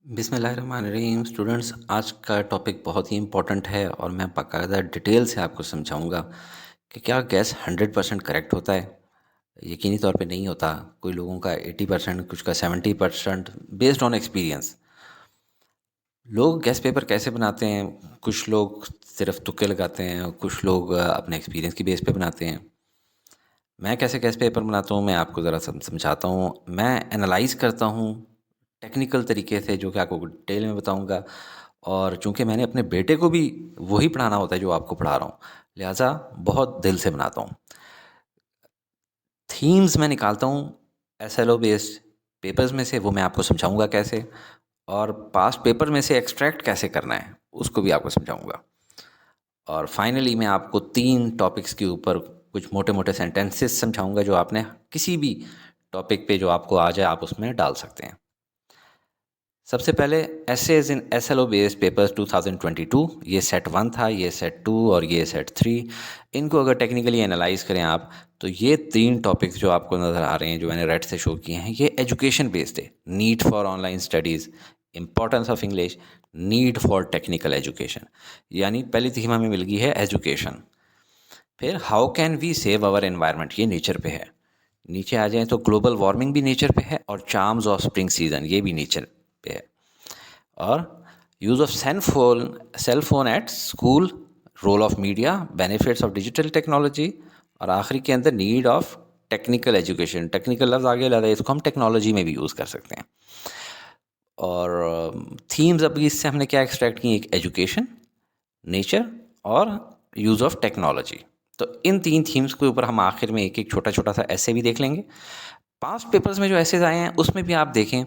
बिस्मिल्लाहिर्रहमानिर्रहीम। स्टूडेंट्स, आज का टॉपिक बहुत ही इम्पोर्टेंट है और मैं बाकायदा डिटेल से आपको समझाऊंगा कि क्या गैस 100% करेक्ट होता है। यकीनी तौर पे नहीं होता। कोई लोगों का 80%, कुछ का 70%, बेस्ड ऑन एक्सपीरियंस। लोग गैस पेपर कैसे बनाते हैं? कुछ लोग सिर्फ तुक्के लगाते हैं, कुछ लोग अपने एक्सपीरियंस की बेस पे बनाते हैं। मैं कैसे गैस पेपर बनाता हूँ, मैं आपको ज़रा समझाता हूँ। मैं एनालाइज़ करता हूँ टेक्निकल तरीके से, जो कि आपको डिटेल में बताऊँगा। और चूँकि मैंने अपने बेटे को भी वही पढ़ाना होता है जो आपको पढ़ा रहा हूँ, लिहाजा बहुत दिल से बनाता हूँ। थीम्स मैं निकालता हूँ एसएलओ बेस्ड पेपर्स में से, वो मैं आपको समझाऊँगा कैसे। और पास्ट पेपर में से एक्सट्रैक्ट कैसे करना है, उसको भी आपको समझाऊँगा। और फाइनली मैं आपको 3 टॉपिक्स के ऊपर कुछ मोटे-मोटे सेंटेंसेस समझाऊँगा, जो आपने किसी भी टॉपिक पे जो आपको आ जाए, आप उसमें डाल सकते हैं। सबसे पहले essays in SLO based papers 2022। ये सेट 1 था, ये सेट 2 और ये सेट 3। इनको अगर टेक्निकली एनालाइज करें आप, तो ये 3 टॉपिक्स जो आपको नज़र आ रहे हैं, जो मैंने रेड से शो किए हैं, ये एजुकेशन बेस्ड है। Need for online studies, importance of English, need for technical education. यानी पहली थीम हमें मिल गई है एजुकेशन। फिर how can we save our environment, ये नेचर पे है। नीचे आ जाएं तो ग्लोबल वार्मिंग भी नेचर पे है, और चार्म्स ऑफ स्प्रिंग सीजन, ये भी नेचर पे है। और use of cell phone at school, role of media, benefits of digital technology, और आखिरी के अंदर need of technical education. Technical लफ्ज़ आगे लगा है, इसको हम टेक्नोलॉजी में भी यूज़ कर सकते हैं। और थीम्स अब इससे हमने क्या एक्सट्रैक्ट की? एक एजुकेशन, नेचर और यूज़ ऑफ टेक्नोलॉजी। तो इन 3 थीम्स के ऊपर हम आखिर में एक-एक छोटा-छोटा सा ऐसे भी देख लेंगे। पास्ट पेपर्स में जो ऐसेज आए हैं, उसमें भी आप देखें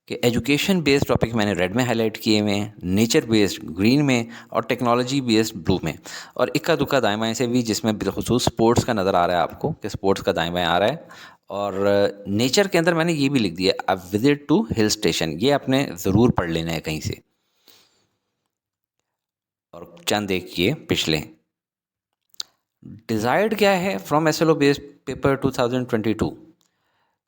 कि एजुकेशन बेस्ड टॉपिक मैंने रेड में हाईलाइट किए हुए हैं, नेचर बेस्ड ग्रीन में, और टेक्नोलॉजी बेस्ड ब्लू में। और इक्का-दुक्का दाएँ-बाएँ से भी, जिसमें बिलखुसूस स्पोर्ट्स का नज़र आ रहा है आपको कि स्पोर्ट्स का दाएँ-बाएँ आ रहा है। और नेचर के अंदर मैंने ये भी लिख दिया, अ विज़िट टू हिल स्टेशन। ये आपने ज़रूर पढ़ लेना है कहीं से। और चंद एक ये पिछले डिज़ायर्ड क्या है फ्रॉम एसएलओ बेस्ड पेपर 2022।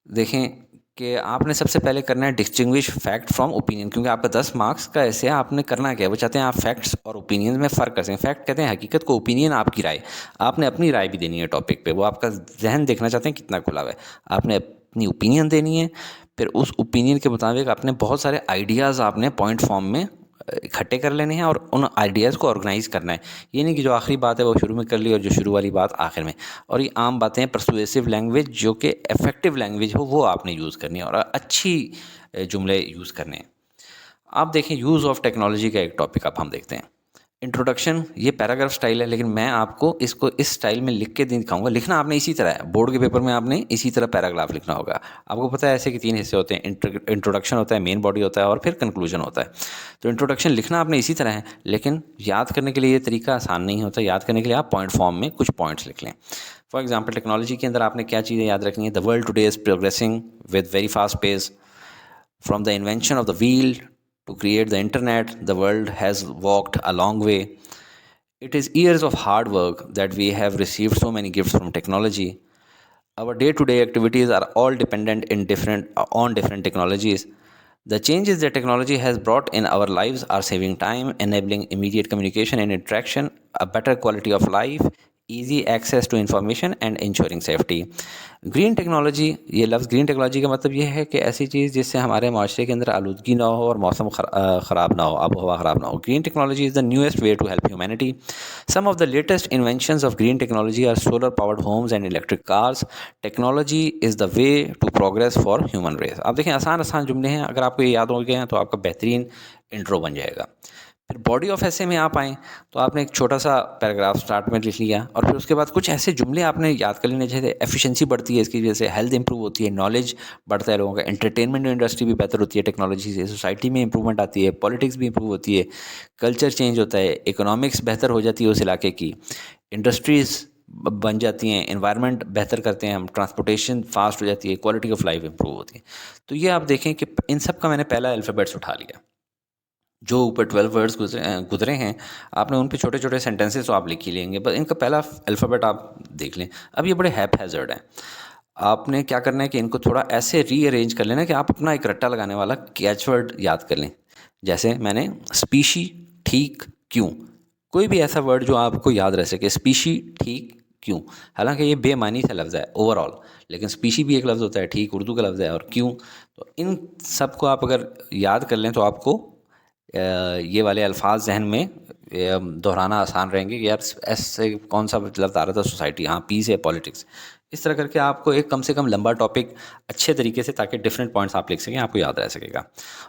देखें कि आपने सबसे पहले करना है डिस्टिंग्विश फैक्ट फ्रॉम ओपिनियन, क्योंकि आपका 10 मार्क्स का ऐसे है। आपने करना क्या है, वो चाहते हैं आप फैक्ट्स और ओपिनियन में फ़र्क कर सकें। फैक्ट कहते हैं हकीकत को, ओपिनियन आपकी राय। आपने अपनी राय भी देनी है टॉपिक पे, वो आपका जहन देखना चाहते हैं कितना खुला हुआ है। आपने अपनी ओपिनियन देनी है, फिर उस ओपिनियन के मुताबिक आपने बहुत सारे आइडियाज़ आपने पॉइंट फॉर्म में इकट्ठे कर लेने हैं, और उन आइडियाज़ को ऑर्गेनाइज़ करना है। ये नहीं कि जो आखिरी बात है वो शुरू में कर ली और जो शुरू वाली बात आखिर में। और ये आम बातें हैं, परसुएसिव लैंग्वेज, जो कि इफ़ेक्टिव लैंग्वेज हो, वो आपने यूज़ करनी है, और अच्छी जुमले यूज़ करने हैं। आप देखें यूज़ ऑफ टेक्नोलॉजी का एक टॉपिक अब हम देखते हैं। इंट्रोडक्शन, ये पैराग्राफ स्टाइल है, लेकिन मैं आपको इसको इस स्टाइल में लिख के दिखाऊंगा। लिखना आपने इसी तरह है, बोर्ड के पेपर में आपने इसी तरह पैराग्राफ लिखना होगा। आपको पता है ऐसे कि 3 हिस्से होते हैं, इंट्रोडक्शन होता है, मेन बॉडी होता है, और फिर कंक्लूजन होता है। तो इंट्रोडक्शन लिखना आपने इसी तरह है, लेकिन याद करने के लिए ये तरीका आसान नहीं होता। याद करने के लिए आप पॉइंट फॉर्म में कुछ पॉइंट्स लिख लें। फॉर एग्जाम्पल, टेक्नोलॉजी के अंदर आपने क्या चीज़ें याद रखनी है? The world today is progressing with very fast pace. From the invention of the wheel to create the internet, the world has walked a long way. It is years of hard work that we have received so many gifts from technology. Our day-to-day activities are all dependent on different technologies. The changes that technology has brought in our lives are saving time, enabling immediate communication and interaction, a better quality of life, easy access to information and ensuring safety. Green technology, ये लफ्ज़ green technology का मतलब ये है कि ऐसी चीज़ जिससे हमारे माशरे के अंदर आलूदगी ना हो और मौसम ख़राब ना हो, आबो हवा ख़राब ना हो। Green technology is the newest way to help humanity. Some of the latest inventions of green technology are solar powered homes and electric cars. Technology is the way to progress for human race. आप देखें, आसान आसान जुमले हैं, अगर आपको ये याद हो गए हैं तो आपका बेहतरीन इंट्रो बन जाएगा। फिर बॉडी ऑफ ऐसे में आप आएँ तो आपने एक छोटा सा पैराग्राफ स्टार्ट में लिख लिया, और फिर उसके बाद कुछ ऐसे जुमले आपने याद कर लेने, जैसे एफिशिएंसी बढ़ती है इसकी वजह से, हेल्थ इंप्रूव होती है, नॉलेज बढ़ता है लोगों का, एंटरटेनमेंट इंडस्ट्री भी बेहतर होती है टेक्नोलॉजी से, सोसाइटी में इंप्रूवमेंट आती है, पॉलिटिक्स भी इंप्रूव होती है, कल्चर चेंज होता है, इकोनॉमिक्स बेहतर हो जाती है उस इलाके की, इंडस्ट्रीज़ बन जाती हैं, एनवायरनमेंट बेहतर करते हैं हम, ट्रांसपोर्टेशन फास्ट हो जाती है, क्वालिटी ऑफ लाइफ इंप्रूव होती है। तो ये आप देखें कि इन सब का मैंने पहला अल्फ़ाबेट्स उठा लिया। जो ऊपर 12 वर्ड्स गुज़रे हैं, आपने उन पे छोटे-छोटे सेंटेंसेस तो आप लिख ही लेंगे, बस इनका पहला अल्फ़ाबेट आप देख लें। अब ये बड़े हैप-हैज़र्ड हैं। आपने क्या करना है कि इनको थोड़ा ऐसे रीअरेंज कर लेना कि आप अपना एक रट्टा लगाने वाला कैचवर्ड याद कर लें। जैसे मैंने स्पीशी ठीक क्यों, कोई भी ऐसा वर्ड जो आपको याद रह सके, स्पीशी ठीक क्यों, हालांकि ये बेमानी सा लफ्ज़ है ओवरऑल, लेकिन स्पीशी भी एक लफ्ज़ होता है, ठीक उर्दू का लफ्ज़ है, और क्यों, तो इन सब को आप अगर याद कर लें तो आपको ये वाले अल्फाज जहन में दोहराना आसान रहेंगे कि यार ऐसे कौन सा लफ्ज़ आ रहा था, सोसाइटी, हाँ पी से पॉलिटिक्स, इस तरह करके आपको एक कम से कम लंबा टॉपिक अच्छे तरीके से, ताकि डिफरेंट पॉइंट्स आप लिख सकें, आपको याद रह सकेगा।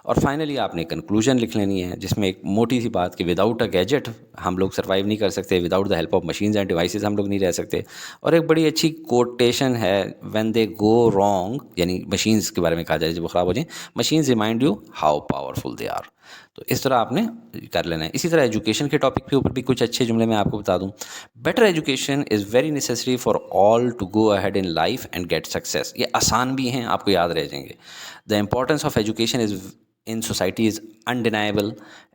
और फाइनली आपने कंक्लूजन लिख लेनी है, जिसमें एक मोटी सी बात कि विदाउट अ गैजेट हम लोग सर्वाइव नहीं कर सकते, without the help of machines end devices हम लोग नहीं रह सकते। और एक बड़ी अच्छी कोटेशन है, व्हेन दे गो रॉन्ग, यानी मशीन्स के बारे में कहा जाए जब वो ख़राब हो जाए, machines remind you how powerful they are. तो इस तरह आपने कर लेना है। इसी तरह एजुकेशन के टॉपिक के ऊपर भी कुछ अच्छे जुमले मैं आपको बता दूं। Better education is very necessary for all to go ahead in life and get success. ये आसान भी हैं, आपको याद रह जाएंगे। The importance of education is in society is undeniable.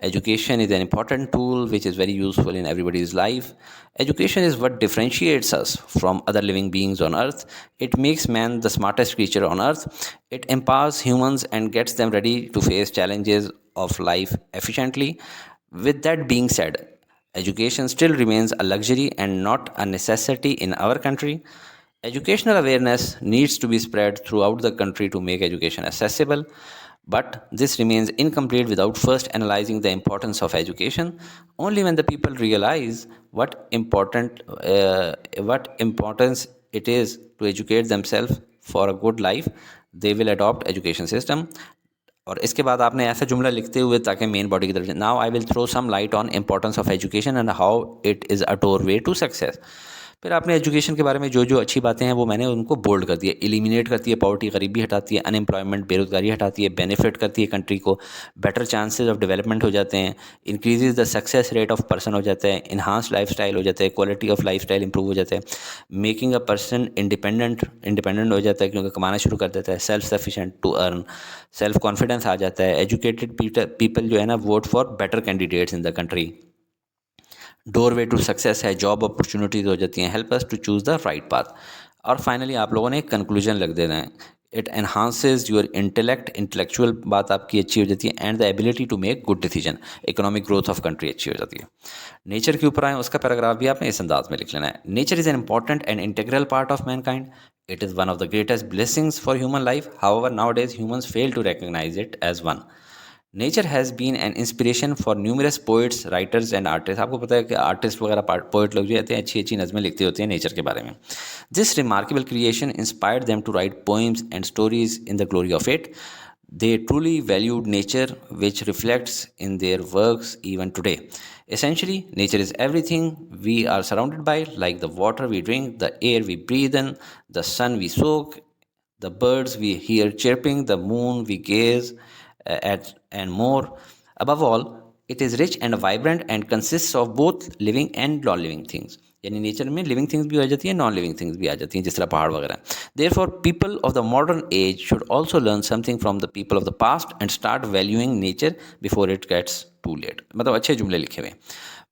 Education is an important tool which is very useful in everybody's life. Education is what differentiates us from other living beings on earth. It makes man the smartest creature on earth. It empowers humans and gets them ready to face challenges of life efficiently. With that being said, education still remains a luxury and not a necessity in our country. Educational awareness needs to be spread throughout the country to make education accessible. But this remains incomplete without first analyzing the importance of education. Only when the people realize what importance it is to educate themselves for a good life, they will adopt education system. और इसके बाद आपने ऐसा जुमला लिखते हुए, ताकि main body की तरफ, now I will throw some light on importance of education and how it is a doorway to success. फिर आपने एजुकेशन के बारे में जो जो अच्छी बातें हैं वो मैंने उनको बोल्ड कर दिया। एलिमिनेट करती है पॉवर्टी, गरीबी हटाती है, अनएम्प्लॉयमेंट बेरोजगारी हटाती है, बेनिफिट करती है कंट्री को, बेटर चांसेस ऑफ डेवलपमेंट हो जाते हैं, increases the success rate of person हो जाता है, इन्हांस लाइफ स्टाइल हो जाता है, quality of life style improve हो जाता है, मेकिंग अ पर्सन इंडिपेंडेंट हो जाता है क्योंकि कमाना शुरू कर देता है, self sufficient to earn, self confidence आ जाता है, एजुकेटेड पीपल जो है ना vote for better candidates in the country, doorway to success है, जॉब अपॉर्चुनिटीज़ हो जाती हैं, help us to choose the right path. और फाइनली आप लोगों ने एक कंक्लूजन लग देना है, इट एनहांसेज योर इंटेलेक्चुअल बात आपकी अच्छी हो जाती है, and the ability to make good decision, economic growth of country अच्छी हो जाती है। नेचर के ऊपर आए, उसका पैराग्राफ भी आपने इस अंदाज में लिख लेना है। Nature is an important and integral part of Mankind. It is one of the greatest blessings for human life. However, nowadays humans fail to recognize it as one. Nature has been an inspiration for numerous poets, writers and artist. आपको पता है कि artist वगैरह poet लोग जो रहते हैं अच्छी अच्छी नज़में लिखते होते हैं नेचर के बारे में. This remarkable creation inspired them to write poems and stories in the glory of it. They truly valued nature, which reflects in their works even today. Essentially, nature is everything we are surrounded by, like the water we drink, the air we breathe in, the sun we soak, the birds we hear chirping, the moon we gaze at, and more. Above all, it is rich and vibrant and consists of both living and non-living things. यानी nature में living things भी आ जाती है, non living things भी आ जाती हैं, जिस तरह पहाड़ वगैरह. Therefore people of the modern age should also learn something from the people of the past and start valuing nature before it gets too late. मतलब अच्छे जुमले लिखे हुए.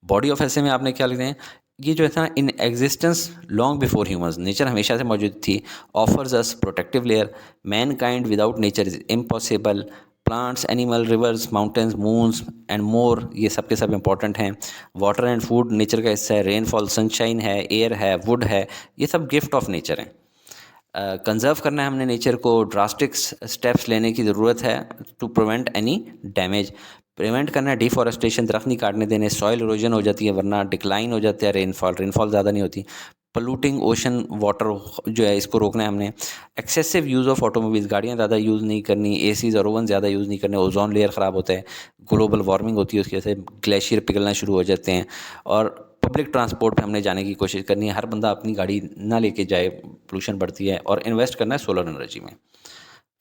बॉडी ऑफ ऐसे में आपने क्या लिखते हैं, ये जो है ना, in existence long before humans, nature हमेशा से मौजूद थी. Offers us protective layer. Man kind without nature is impossible. Plants, animal, reverse, mountains, moons and more, ये सब के सब इंपॉर्टेंट हैं. वाटर एंड फूड नेचर का हिस्सा है. रेनफॉल, सनशाइन है, एयर है, वुड है, ये सब गिफ्ट ऑफ नेचर हैं. कंजर्व करना है हमने नेचर को. ड्रास्टिक स्टेप्स लेने की ज़रूरत है to prevent any damage. Prevent करना है डिफॉरेस्टेशन, दरख्त नहीं काटने देने. सॉइल इरोजन हो जाती है, वरना डिक्लाइन हो जाता है रेनफॉल ज़्यादा नहीं होती. पोल्यूटिंग ओशन वाटर जो है, इसको रोकना है हमने. एक्सेसिव यूज़ ऑफ ऑटोमोबाइल्स, गाड़ियाँ ज़्यादा यूज़ नहीं करनी. एसीज और ओवन ज़्यादा यूज़ नहीं करने. ओजोन लेयर ख़राब होता है. ग्लोबल वार्मिंग होती है, उसकी वजह से ग्लेशियर पिघलना शुरू हो जाते हैं. और पब्लिक ट्रांसपोर्ट पे हमने जाने की कोशिश करनी है. हर बंदा अपनी गाड़ी ना लेके जाए, पोल्यूशन बढ़ती है. और इन्वेस्ट करना है सोलर एनर्जी में.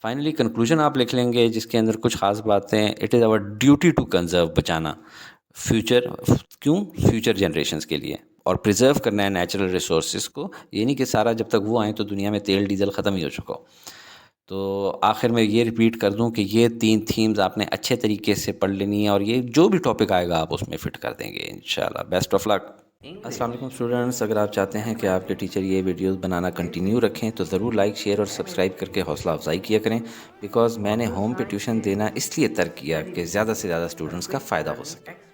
फाइनली कंक्लूजन आप लिख लेंगे, जिसके अंदर कुछ खास बातें. It is our duty to conserve, बचाना फ्यूचर, क्यों, फ्यूचर जनरेशन्स के लिए. और प्रिजर्व करना है नेचुरल रिसोर्सेज को. ये नहीं कि सारा जब तक वो आए तो दुनिया में तेल डीजल ख़त्म ही हो चुका हो. तो आखिर में ये रिपीट कर दूं कि ये 3 थीम्स आपने अच्छे तरीके से पढ़ लेनी है, और ये जो भी टॉपिक आएगा आप उसमें फ़िट कर देंगे इंशाल्लाह. Best of luck. अस्सलाम वालेकुम स्टूडेंट्स, अगर आप चाहते हैं कि आपके टीचर ये वीडियोस बनाना कंटिन्यू रखें तो ज़रूर लाइक शेयर और सब्सक्राइब करके हौसला अफजाई किया करें। बिकॉज़ मैंने होम पे ट्यूशन देना इसलिए तर्क किया कि ज़्यादा से ज़्यादा स्टूडेंट्स का फ़ायदा हो सके।